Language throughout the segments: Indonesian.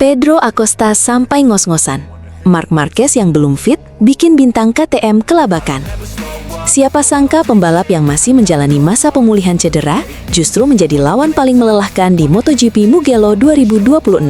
Pedro Acosta sampai ngos-ngosan. Marc Marquez yang belum fit bikin bintang KTM kelabakan. Siapa sangka pembalap yang masih menjalani masa pemulihan cedera justru menjadi lawan paling melelahkan di MotoGP Mugello 2026.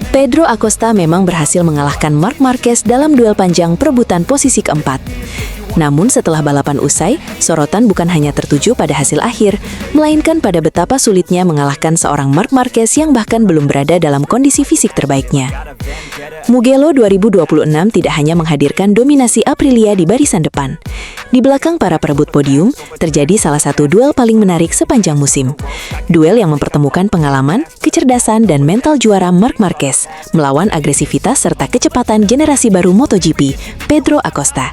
Pedro Acosta memang berhasil mengalahkan Marc Marquez dalam duel panjang perebutan posisi keempat. Namun setelah balapan usai, sorotan bukan hanya tertuju pada hasil akhir, melainkan pada betapa sulitnya mengalahkan seorang Marc Marquez yang bahkan belum berada dalam kondisi fisik terbaiknya. Mugello 2026 tidak hanya menghadirkan dominasi Aprilia di barisan depan. Di belakang para perebut podium, terjadi salah satu duel paling menarik sepanjang musim. Duel yang mempertemukan pengalaman, kecerdasan, dan mental juara Marc Marquez melawan agresivitas serta kecepatan generasi baru MotoGP, Pedro Acosta.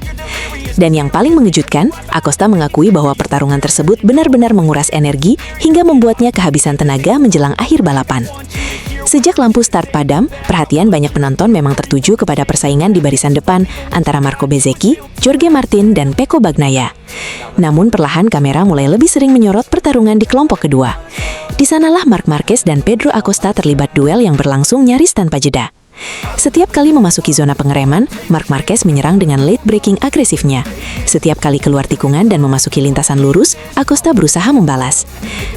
Dan yang paling mengejutkan, Acosta mengakui bahwa pertarungan tersebut benar-benar menguras energi hingga membuatnya kehabisan tenaga menjelang akhir balapan. Sejak lampu start padam, perhatian banyak penonton memang tertuju kepada persaingan di barisan depan antara Marco Bezzecchi, Jorge Martin, dan Pecco Bagnaia. Namun perlahan kamera mulai lebih sering menyorot pertarungan di kelompok kedua. Di sanalah Marc Marquez dan Pedro Acosta terlibat duel yang berlangsung nyaris tanpa jeda. Setiap kali memasuki zona pengereman, Marc Marquez menyerang dengan late braking agresifnya. Setiap kali keluar tikungan dan memasuki lintasan lurus, Acosta berusaha membalas.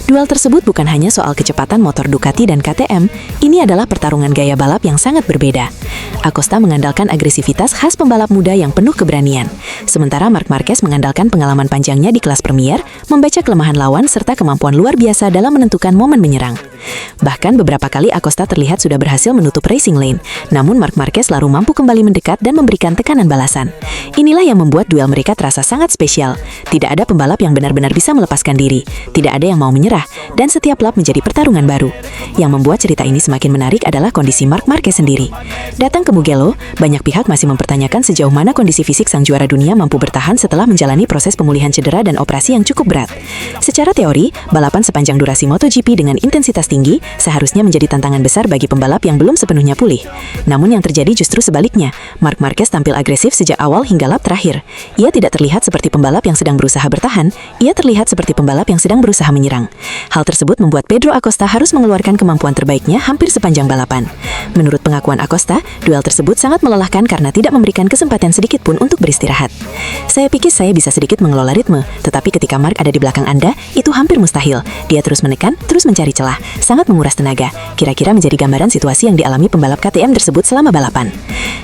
Duel tersebut bukan hanya soal kecepatan motor Ducati dan KTM, ini adalah pertarungan gaya balap yang sangat berbeda. Acosta mengandalkan agresivitas khas pembalap muda yang penuh keberanian. Sementara Marc Marquez mengandalkan pengalaman panjangnya di kelas Premier, membaca kelemahan lawan serta kemampuan luar biasa dalam menentukan momen menyerang. Bahkan beberapa kali Acosta terlihat sudah berhasil menutup racing lane, namun Marc Marquez lalu mampu kembali mendekat dan memberikan tekanan balasan. Inilah yang membuat duel mereka terasa sangat spesial. Tidak ada pembalap yang benar-benar bisa melepaskan diri, tidak ada yang mau menyerah, dan setiap lap menjadi pertarungan baru. Yang membuat cerita ini semakin menarik adalah kondisi Marc Marquez sendiri. Datang ke Mugello, banyak pihak masih mempertanyakan sejauh mana kondisi fisik sang juara dunia mampu bertahan setelah menjalani proses pemulihan cedera dan operasi yang cukup berat. Secara teori, balapan sepanjang durasi MotoGP dengan intensitas tinggi seharusnya menjadi tantangan besar bagi pembalap yang belum sepenuhnya pulih. Namun yang terjadi justru sebaliknya. Marc Marquez tampil agresif sejak awal hingga lap terakhir. Ia tidak terlihat seperti pembalap yang sedang berusaha bertahan, ia terlihat seperti pembalap yang sedang berusaha menyerang. Hal tersebut membuat Pedro Acosta harus mengeluarkan kemampuan terbaiknya hampir sepanjang balapan. Menurut pengakuan Acosta, duel tersebut sangat melelahkan karena tidak memberikan kesempatan sedikit pun untuk beristirahat. Saya pikir saya bisa sedikit mengelola ritme, tetapi ketika Marc ada di belakang Anda, itu hampir mustahil. Dia terus menekan, terus mencari celah, sangat menguras tenaga. Kira-kira menjadi gambaran situasi yang dialami pembalap KTM tersebut selama balapan.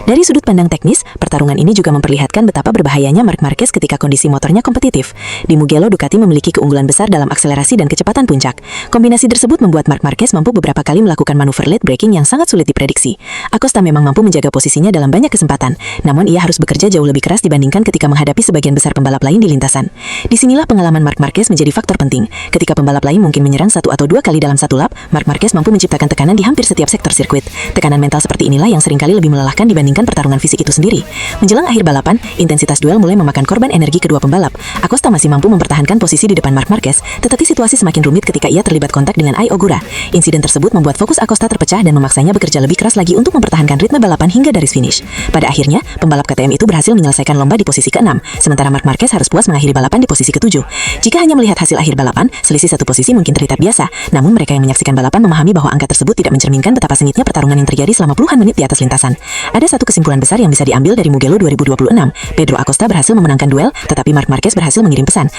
Dari sudut pandang teknis, pertarungan ini juga memperlihatkan betapa berbahayanya Marc Marquez ketika kondisi motornya kompetitif. Di Mugello, Ducati memiliki keunggulan besar dalam akselerasi dan kecepatan puncak. Kombinasi tersebut membuat Marc Marquez mampu beberapa kali melakukan manuver late braking yang sangat sulit diprediksi. Acosta memang mampu menjaga posisinya dalam banyak kesempatan, namun ia harus bekerja jauh lebih keras dibandingkan ketika menghadapi sebagian besar pembalap lain di lintasan. Disinilah pengalaman Marc Marquez menjadi faktor penting. Ketika pembalap lain mungkin menyerang satu atau dua kali dalam satu lap, Marc Marquez mampu menciptakan tekanan di hampir setiap sektor sirkuit. Tekanan mental seperti inilah yang seringkali lebih melelahkan dibandingkan pertarungan fisik itu sendiri. Menjelang akhir balapan, intensitas duel mulai memakan korban energi kedua pembalap. Acosta masih mampu mempertahankan posisi di depan Marc Marquez, tetapi situasi semakin rumit ketika ia terlibat kontak dengan Ai Ogura. Insiden tersebut membuat fokus Acosta terpecah dan memaksanya bekerja lebih keras lagi untuk mempertahankan ritme balapan hingga garis finish. Pada akhirnya, pembalap KTM itu berhasil menyelesaikan lomba di posisi ke-6, sementara Marc Marquez harus puas mengakhiri balapan di posisi ke-7. Jika hanya melihat hasil akhir balapan, selisih satu posisi mungkin terlihat biasa, namun mereka yang menyaksikan balapan memahami bahwa angka tersebut tidak mencerminkan betapa sengitnya pertarungan yang terjadi selama puluhan menit di atas lintasan. Ada satu kesimpulan besar yang bisa diambil dari Mugello 2026. Pedro Acosta berhasil memenangkan duel, tetapi Marc Marquez berhasil mengirim pesan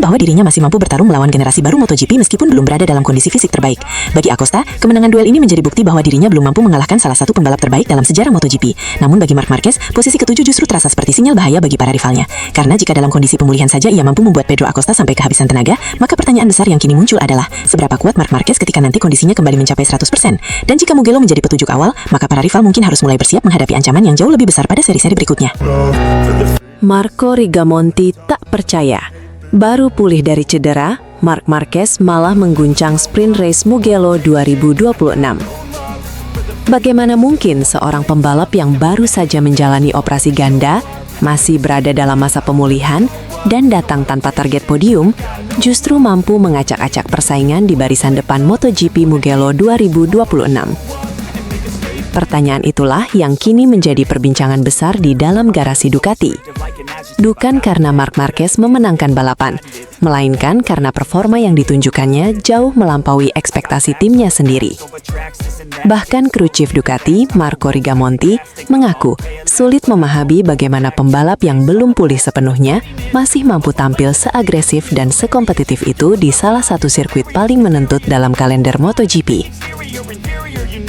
bahwa dirinya masih mampu bertarung melawan generasi baru MotoGP meskipun belum berada dalam kondisi fisik terbaik. Bagi Acosta, kemenangan duel ini menjadi bukti bahwa dirinya belum mampu mengalahkan salah satu pembalap terbaik dalam sejarah MotoGP. Namun bagi Marc Marquez, posisi ke-7 justru terasa seperti sinyal bahaya bagi para rivalnya. Karena jika dalam kondisi pemulihan saja ia mampu membuat Pedro Acosta sampai kehabisan tenaga, maka pertanyaan besar yang kini muncul adalah seberapa kuat Marc Marquez ketika nanti kondisinya kembali mencapai 100%. Dan jika Mugello menjadi petunjuk awal, maka para rival mungkin harus mulai bersiap menghadapi ancaman yang jauh lebih besar pada seri-seri berikutnya. Marco Rigamonti tak percaya. Baru pulih dari cedera, Marc Marquez malah mengguncang sprint race Mugello 2026. Bagaimana mungkin seorang pembalap yang baru saja menjalani operasi ganda, masih berada dalam masa pemulihan, dan datang tanpa target podium, justru mampu mengacak-acak persaingan di barisan depan MotoGP Mugello 2026. Pertanyaan itulah yang kini menjadi perbincangan besar di dalam garasi Ducati. Bukan karena Marc Marquez memenangkan balapan, melainkan karena performa yang ditunjukkannya jauh melampaui ekspektasi timnya sendiri. Bahkan kru chief Ducati, Marco Rigamonti, mengaku sulit memahami bagaimana pembalap yang belum pulih sepenuhnya masih mampu tampil seagresif dan sekompetitif itu di salah satu sirkuit paling menentut dalam kalender MotoGP.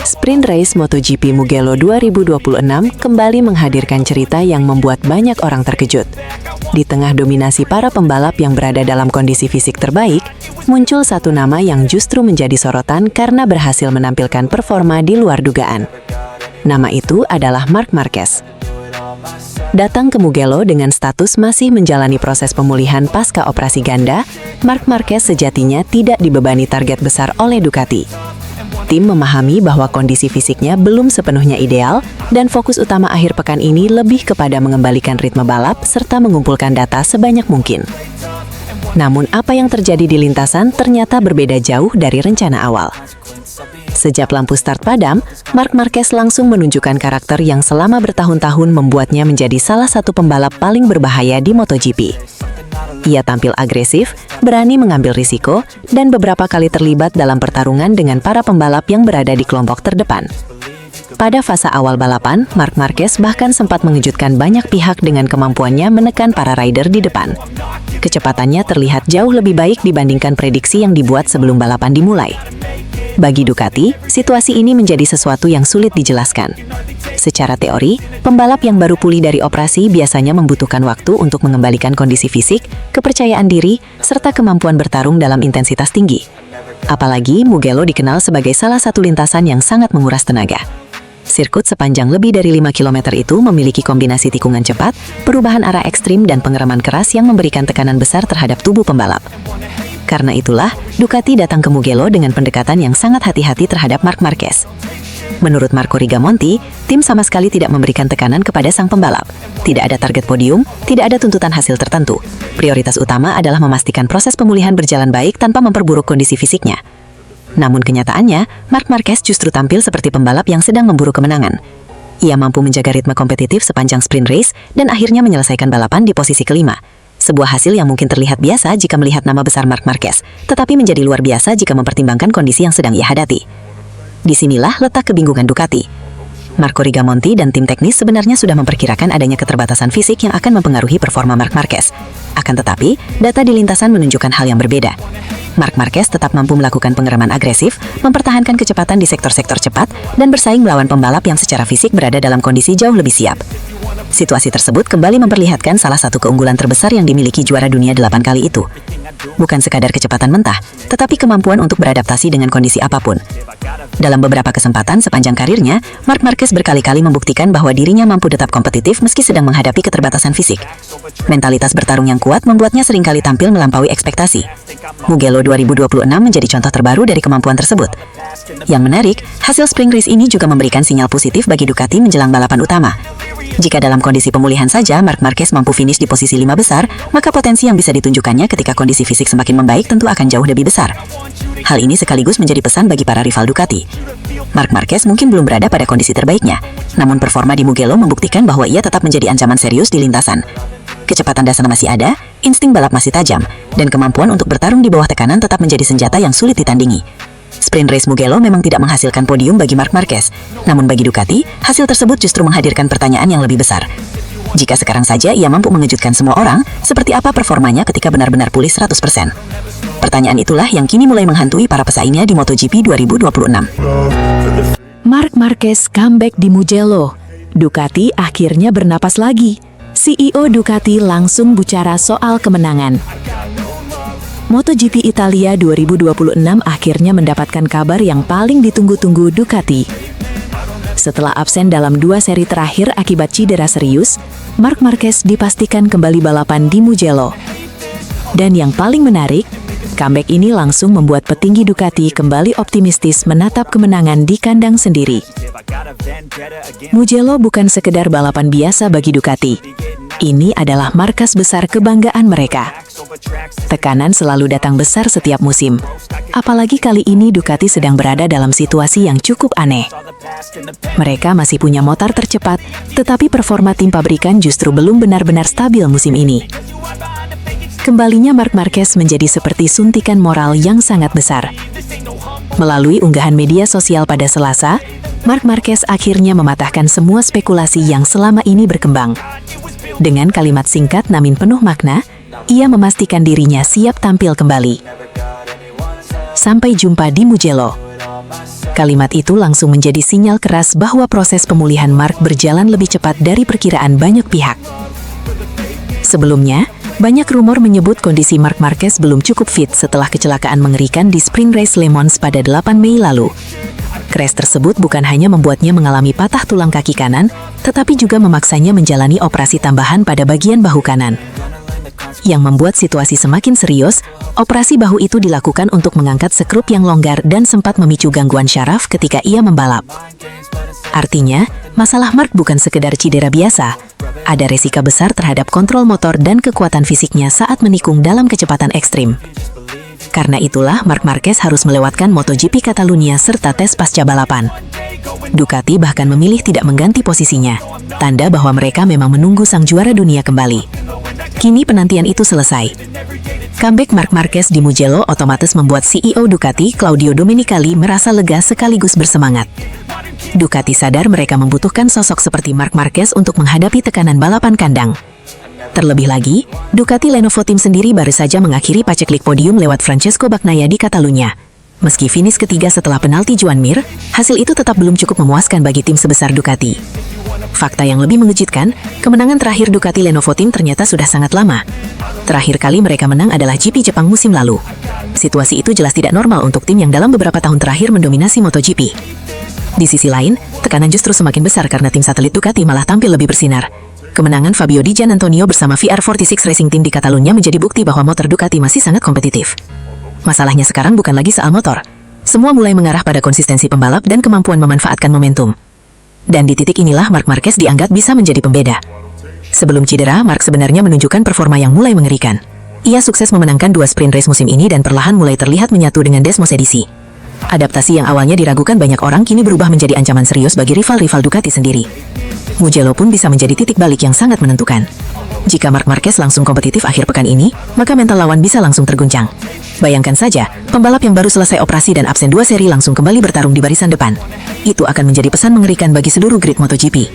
Sprint Race MotoGP Mugello 2026 kembali menghadirkan cerita yang membuat banyak orang terkejut. Di tengah dominasi para pembalap yang berada dalam kondisi fisik terbaik, muncul satu nama yang justru menjadi sorotan karena berhasil menampilkan performa di luar dugaan. Nama itu adalah Marc Marquez. Datang ke Mugello dengan status masih menjalani proses pemulihan pasca operasi ganda, Marc Marquez sejatinya tidak dibebani target besar oleh Ducati. Tim memahami bahwa kondisi fisiknya belum sepenuhnya ideal dan fokus utama akhir pekan ini lebih kepada mengembalikan ritme balap serta mengumpulkan data sebanyak mungkin. Namun apa yang terjadi di lintasan ternyata berbeda jauh dari rencana awal. Sejak lampu start padam, Marc Marquez langsung menunjukkan karakter yang selama bertahun-tahun membuatnya menjadi salah satu pembalap paling berbahaya di MotoGP. Ia tampil agresif, berani mengambil risiko, dan beberapa kali terlibat dalam pertarungan dengan para pembalap yang berada di kelompok terdepan. Pada fase awal balapan, Marc Marquez bahkan sempat mengejutkan banyak pihak dengan kemampuannya menekan para rider di depan. Kecepatannya terlihat jauh lebih baik dibandingkan prediksi yang dibuat sebelum balapan dimulai. Bagi Ducati, situasi ini menjadi sesuatu yang sulit dijelaskan. Secara teori, pembalap yang baru pulih dari operasi biasanya membutuhkan waktu untuk mengembalikan kondisi fisik, kepercayaan diri, serta kemampuan bertarung dalam intensitas tinggi. Apalagi Mugello dikenal sebagai salah satu lintasan yang sangat menguras tenaga. Sirkuit sepanjang lebih dari 5 km itu memiliki kombinasi tikungan cepat, perubahan arah ekstrim, dan pengereman keras yang memberikan tekanan besar terhadap tubuh pembalap. Karena itulah, Ducati datang ke Mugello dengan pendekatan yang sangat hati-hati terhadap Marc Marquez. Menurut Marco Rigamonti, tim sama sekali tidak memberikan tekanan kepada sang pembalap. Tidak ada target podium, tidak ada tuntutan hasil tertentu. Prioritas utama adalah memastikan proses pemulihan berjalan baik tanpa memperburuk kondisi fisiknya. Namun kenyataannya, Marc Marquez justru tampil seperti pembalap yang sedang memburu kemenangan. Ia mampu menjaga ritme kompetitif sepanjang sprint race dan akhirnya menyelesaikan balapan di posisi kelima. Sebuah hasil yang mungkin terlihat biasa jika melihat nama besar Marc Marquez, tetapi menjadi luar biasa jika mempertimbangkan kondisi yang sedang ia hadapi. Disinilah letak kebingungan Ducati. Marco Rigamonti dan tim teknis sebenarnya sudah memperkirakan adanya keterbatasan fisik yang akan mempengaruhi performa Marc Marquez. Akan tetapi, data di lintasan menunjukkan hal yang berbeda. Marc Marquez tetap mampu melakukan pengereman agresif, mempertahankan kecepatan di sektor-sektor cepat, dan bersaing melawan pembalap yang secara fisik berada dalam kondisi jauh lebih siap. Situasi tersebut kembali memperlihatkan salah satu keunggulan terbesar yang dimiliki juara dunia 8 kali itu. Bukan sekadar kecepatan mentah, tetapi kemampuan untuk beradaptasi dengan kondisi apapun. Dalam beberapa kesempatan sepanjang karirnya, Marc Marquez berkali-kali membuktikan bahwa dirinya mampu tetap kompetitif meski sedang menghadapi keterbatasan fisik. Mentalitas bertarung yang kuat membuatnya seringkali tampil melampaui ekspektasi. Mugello 2026 menjadi contoh terbaru dari kemampuan tersebut. Yang menarik, hasil Spring Race ini juga memberikan sinyal positif bagi Ducati menjelang balapan utama. Jika dalam kondisi pemulihan saja Marc Marquez mampu finish di posisi 5 besar, maka potensi yang bisa ditunjukkannya ketika kondisi fisik semakin membaik tentu akan jauh lebih besar. Hal ini sekaligus menjadi pesan bagi para rival Ducati. Marc Marquez mungkin belum berada pada kondisi terbaiknya, namun performa di Mugello membuktikan bahwa ia tetap menjadi ancaman serius di lintasan. Kecepatan dasar masih ada, insting balap masih tajam, dan kemampuan untuk bertarung di bawah tekanan tetap menjadi senjata yang sulit ditandingi. Sprint Race Mugello memang tidak menghasilkan podium bagi Marc Marquez, namun bagi Ducati, hasil tersebut justru menghadirkan pertanyaan yang lebih besar. Jika sekarang saja ia mampu mengejutkan semua orang, seperti apa performanya ketika benar-benar pulih 100%? Pertanyaan itulah yang kini mulai menghantui para pesaingnya di MotoGP 2026. Marc Marquez comeback di Mugello. Ducati akhirnya bernapas lagi. CEO Ducati langsung bicara soal kemenangan. MotoGP Italia 2026 akhirnya mendapatkan kabar yang paling ditunggu-tunggu Ducati. Setelah absen dalam 2 seri terakhir akibat cedera serius, Marc Marquez dipastikan kembali balapan di Mugello. Dan yang paling menarik, comeback ini langsung membuat petinggi Ducati kembali optimistis menatap kemenangan di kandang sendiri. Mugello bukan sekedar balapan biasa bagi Ducati. Ini adalah markas besar kebanggaan mereka. Tekanan selalu datang besar setiap musim. Apalagi kali ini Ducati sedang berada dalam situasi yang cukup aneh. Mereka masih punya motor tercepat, tetapi performa tim pabrikan justru belum benar-benar stabil musim ini. Kembalinya Marc Marquez menjadi seperti suntikan moral yang sangat besar. Melalui unggahan media sosial pada Selasa, Marc Marquez akhirnya mematahkan semua spekulasi yang selama ini berkembang. Dengan kalimat singkat namun penuh makna, ia memastikan dirinya siap tampil kembali. Sampai jumpa di Mugello. Kalimat itu langsung menjadi sinyal keras bahwa proses pemulihan Marc berjalan lebih cepat dari perkiraan banyak pihak. Sebelumnya, banyak rumor menyebut kondisi Marc Marquez belum cukup fit setelah kecelakaan mengerikan di Sprint Race Le Mans pada 8 Mei lalu. Crash tersebut bukan hanya membuatnya mengalami patah tulang kaki kanan, tetapi juga memaksanya menjalani operasi tambahan pada bagian bahu kanan. Yang membuat situasi semakin serius, operasi bahu itu dilakukan untuk mengangkat skrup yang longgar dan sempat memicu gangguan syaraf ketika ia membalap. Artinya, masalah Marc bukan sekedar cedera biasa, ada resiko besar terhadap kontrol motor dan kekuatan fisiknya saat menikung dalam kecepatan ekstrim. Karena itulah Marc Marquez harus melewatkan MotoGP Catalunya serta tes pasca balapan. Ducati bahkan memilih tidak mengganti posisinya, tanda bahwa mereka memang menunggu sang juara dunia kembali. Kini penantian itu selesai. Comeback Marc Marquez di Mugello otomatis membuat CEO Ducati, Claudio Domenicali, merasa lega sekaligus bersemangat. Ducati sadar mereka membutuhkan sosok seperti Marc Marquez untuk menghadapi tekanan balapan kandang. Terlebih lagi, Ducati Lenovo Team sendiri baru saja mengakhiri paceklik podium lewat Francesco Bagnaia di Catalunya. Meski finish ketiga setelah penalti Joan Mir, hasil itu tetap belum cukup memuaskan bagi tim sebesar Ducati. Fakta yang lebih mengejutkan, kemenangan terakhir Ducati Lenovo Team ternyata sudah sangat lama. Terakhir kali mereka menang adalah GP Jepang musim lalu. Situasi itu jelas tidak normal untuk tim yang dalam beberapa tahun terakhir mendominasi MotoGP. Di sisi lain, tekanan justru semakin besar karena tim satelit Ducati malah tampil lebih bersinar. Kemenangan Fabio Di Giannantonio bersama VR46 Racing Team di Catalunya menjadi bukti bahwa motor Ducati masih sangat kompetitif. Masalahnya sekarang bukan lagi soal motor. Semua mulai mengarah pada konsistensi pembalap dan kemampuan memanfaatkan momentum. Dan di titik inilah Marc Marquez dianggap bisa menjadi pembeda. Sebelum cedera, Marc sebenarnya menunjukkan performa yang mulai mengerikan. Ia sukses memenangkan 2 sprint race musim ini dan perlahan mulai terlihat menyatu dengan Desmos edisi. Adaptasi yang awalnya diragukan banyak orang kini berubah menjadi ancaman serius bagi rival-rival Ducati sendiri. Mugello pun bisa menjadi titik balik yang sangat menentukan. Jika Marc Marquez langsung kompetitif akhir pekan ini, maka mental lawan bisa langsung terguncang. Bayangkan saja, pembalap yang baru selesai operasi dan absen 2 seri langsung kembali bertarung di barisan depan. Itu akan menjadi pesan mengerikan bagi seluruh grid MotoGP.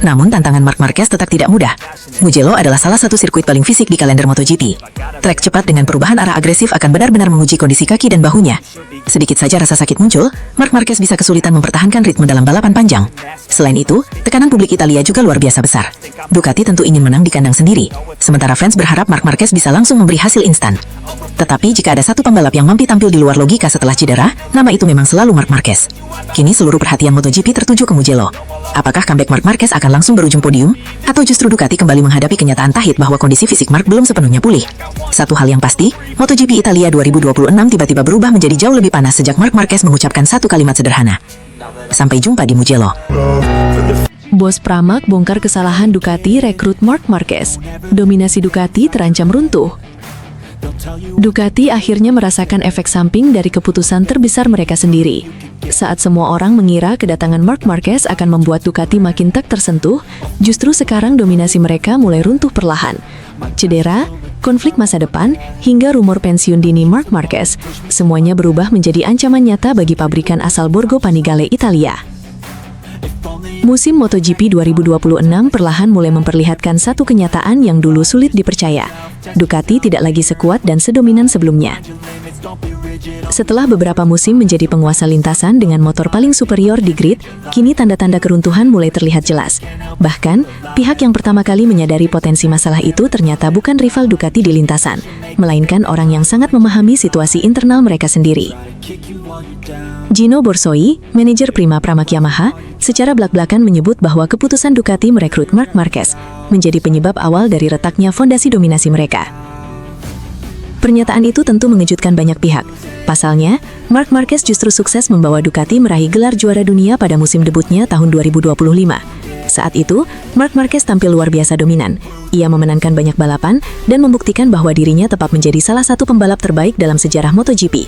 Namun tantangan Marc Marquez tetap tidak mudah. Mugello adalah salah satu sirkuit paling fisik di kalender MotoGP. Trek cepat dengan perubahan arah agresif akan benar-benar menguji kondisi kaki dan bahunya. Sedikit saja rasa sakit muncul, Marc Marquez bisa kesulitan mempertahankan ritme dalam balapan panjang. Selain itu, tekanan publik Italia juga luar biasa besar. Ducati tentu ingin menang di kandang sendiri, sementara fans berharap Marc Marquez bisa langsung memberi hasil instan. Tetapi jika ada satu pembalap yang mampu tampil di luar logika setelah cedera, nama itu memang selalu Marc Marquez. Kini seluruh perhatian MotoGP tertuju ke Mugello. Apakah comeback Marc Marquez akan langsung berujung podium, atau justru Ducati kembali menghadapi kenyataan pahit bahwa kondisi fisik Marc belum sepenuhnya pulih? Satu hal yang pasti, MotoGP Italia 2026 tiba-tiba berubah menjadi jauh lebih panas sejak Marc Marquez mengucapkan satu kalimat sederhana. Sampai jumpa di Mugello. Bos Pramac bongkar kesalahan Ducati rekrut Marc Marquez. Dominasi Ducati terancam runtuh. Ducati akhirnya merasakan efek samping dari keputusan terbesar mereka sendiri. Saat semua orang mengira kedatangan Marc Marquez akan membuat Ducati makin tak tersentuh, justru sekarang dominasi mereka mulai runtuh perlahan. Cedera, konflik masa depan, hingga rumor pensiun dini Marc Marquez, semuanya berubah menjadi ancaman nyata bagi pabrikan asal Borgo Panigale, Italia. Musim MotoGP 2026 perlahan mulai memperlihatkan satu kenyataan yang dulu sulit dipercaya. Ducati tidak lagi sekuat dan sedominan sebelumnya. Setelah beberapa musim menjadi penguasa lintasan dengan motor paling superior di grid, kini tanda-tanda keruntuhan mulai terlihat jelas. Bahkan, pihak yang pertama kali menyadari potensi masalah itu ternyata bukan rival Ducati di lintasan, melainkan orang yang sangat memahami situasi internal mereka sendiri. Gino Borsoi, manajer Prima Pramac Yamaha, secara belak-belakan menyebut bahwa keputusan Ducati merekrut Marc Marquez menjadi penyebab awal dari retaknya fondasi dominasi mereka. Pernyataan itu tentu mengejutkan banyak pihak. Pasalnya, Marc Marquez justru sukses membawa Ducati meraih gelar juara dunia pada musim debutnya tahun 2025. Saat itu, Marc Marquez tampil luar biasa dominan. Ia memenangkan banyak balapan dan membuktikan bahwa dirinya tetap menjadi salah satu pembalap terbaik dalam sejarah MotoGP.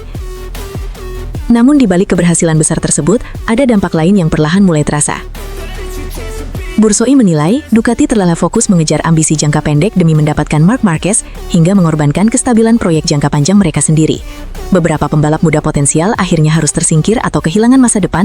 Namun di balik keberhasilan besar tersebut, ada dampak lain yang perlahan mulai terasa. Bursoi menilai, Ducati terlalu fokus mengejar ambisi jangka pendek demi mendapatkan Marc Marquez hingga mengorbankan kestabilan proyek jangka panjang mereka sendiri. Beberapa pembalap muda potensial akhirnya harus tersingkir atau kehilangan masa depan